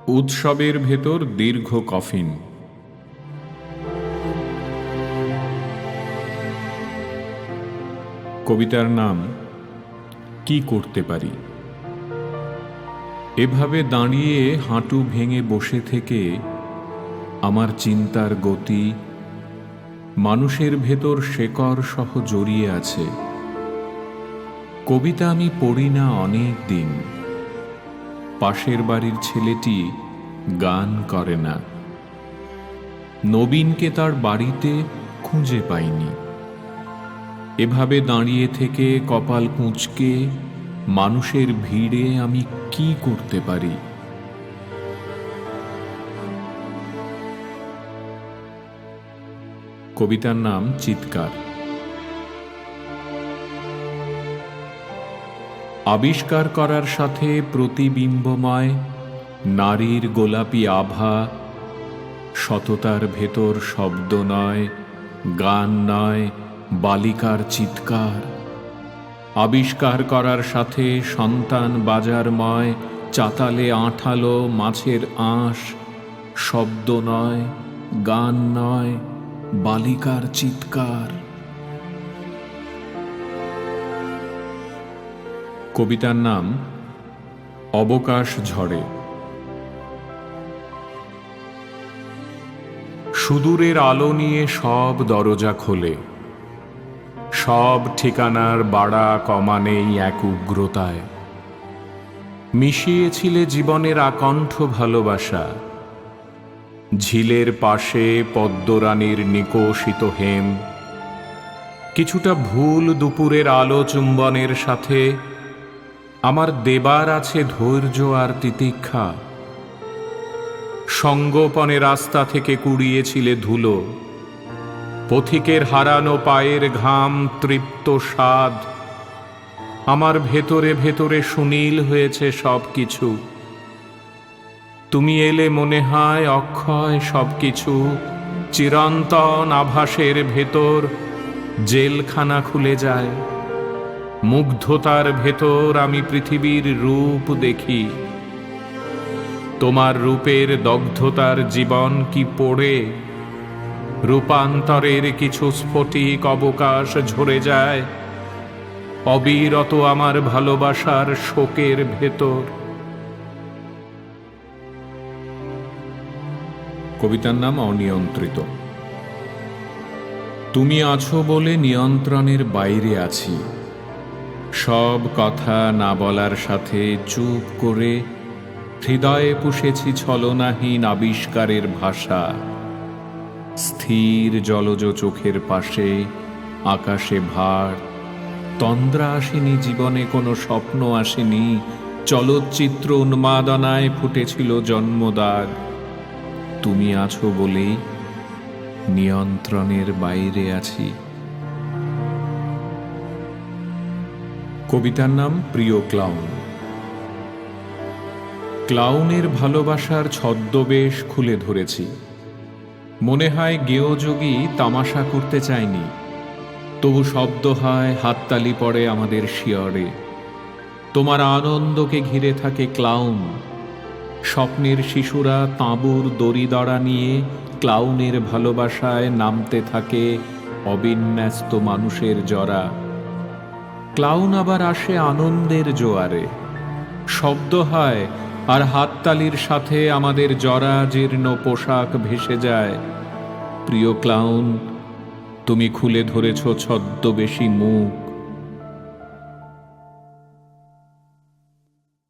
উৎসবের ভেতর দীর্ঘ কফিন। কবিতার নাম কি করতে পারি। এভাবে দাঁড়িয়ে হাঁটু ভেঙে বসে থেকে আমার চিন্তার গতি মানুষের ভেতর শেকড় সহ জড়িয়ে আছে। কবিতা আমি পড়ি না অনেক দিন। পাশের বাড়ির ছেলেটি গান করে না। নবীনকে তার বাড়িতে খুঁজে পাইনি। এভাবে দাঁড়িয়ে থেকে কপাল কুঁচকে মানুষের ভিড়ে আমি কি করতে পারি। কবিতার নাম চিৎকার। আবিষ্কার করার সাথে প্রতিবিম্বময় নারীর গোলাপি আভা, সততার ভেতর শব্দ নয়, গান নয়, বালিকার চিৎকার। আবিষ্কার করার সাথে সন্তান বাজারময়, চাতালে আঁঠালো মাছের আঁশ, শব্দ নয়, গান নয়, বালিকার চিৎকার। কবিতার নাম অবকাশ ঝড়ে। সুদূরের আলো নিয়ে সব দরজা খোলে, সব ঠিকানার বাড়া কমা নেই এক উগ্রতায়। মিশিয়েছিলে জীবনের আকণ্ঠ ভালোবাসা, ঝিলের পাশে পদ্মরানীর নিকোষিত হেম। কিছুটা ভুল দুপুরের আলো চুম্বনের সাথে আমার দেবার আছে ধৈর্য আর তিতিক্ষা। সঙ্গোপনে রাস্তা থেকে কুড়িয়েছিলে ধুলো, পথিকের হারানো পায়ের ঘাম তৃপ্ত স্বাদ। আমার ভেতরে ভেতরে সুনীল হয়েছে সব কিছু। তুমি এলে মনে হয় অক্ষয় সবকিছু, চিরন্তন আভাসের ভেতর জেলখানা খুলে যায়। মুগ্ধতার ভেতর আমি পৃথিবীর রূপ দেখি। তোমার রূপের দগ্ধতার জীবন কি পড়ে, রূপান্তরের কিছু স্ফটিক অবকাশ ঝরে যায় অবিরত আমার ভালোবাসার শোকের ভেতর। কবিতার নাম অনিয়ন্ত্রিত। তুমি আছো বলে নিয়ন্ত্রণের বাইরে আছি। সব কথা না বলার সাথে চুপ করে হৃদয়ে পুষেছি ছলনাহীন আবিষ্কারের ভাষা। স্থির জলজ চোখের পাশে আকাশে ভার, তন্দ্রা আসেনি জীবনে, কোনো স্বপ্ন আসেনি। চলচ্চিত্র উন্মাদনায় ফুটেছিল জন্মদাগ। তুমি আছো বলেই নিয়ন্ত্রণের বাইরে আছি। কবিতার নাম প্রিয় ক্লাউন। ক্লাউনের ভালোবাসার ছদ্মবেশ খুলে ধরেছি। মনে হয় গেয়যোগী তামাশা করতে চায়নি, তবু শব্দ হয়, হাততালি পড়ে আমাদের শিয়রে। তোমার আনন্দকে ঘিরে থাকে ক্লাউন। স্বপ্নের শিশুরা তাঁবুর দড়িদড়া নিয়ে ক্লাউনের ভালোবাসায় নামতে থাকে অবিন্যস্ত মানুষের জরা। ক্লাউন আবার আসে আনন্দের জোয়ারে। শব্দ হয় আর হাততালির সাথে আমাদের জরা জীর্ণ পোশাক ভেসে যায়। প্রিয় ক্লাউন, তুমি খুলে ধরেছ ছদ্মবেশী মুখ।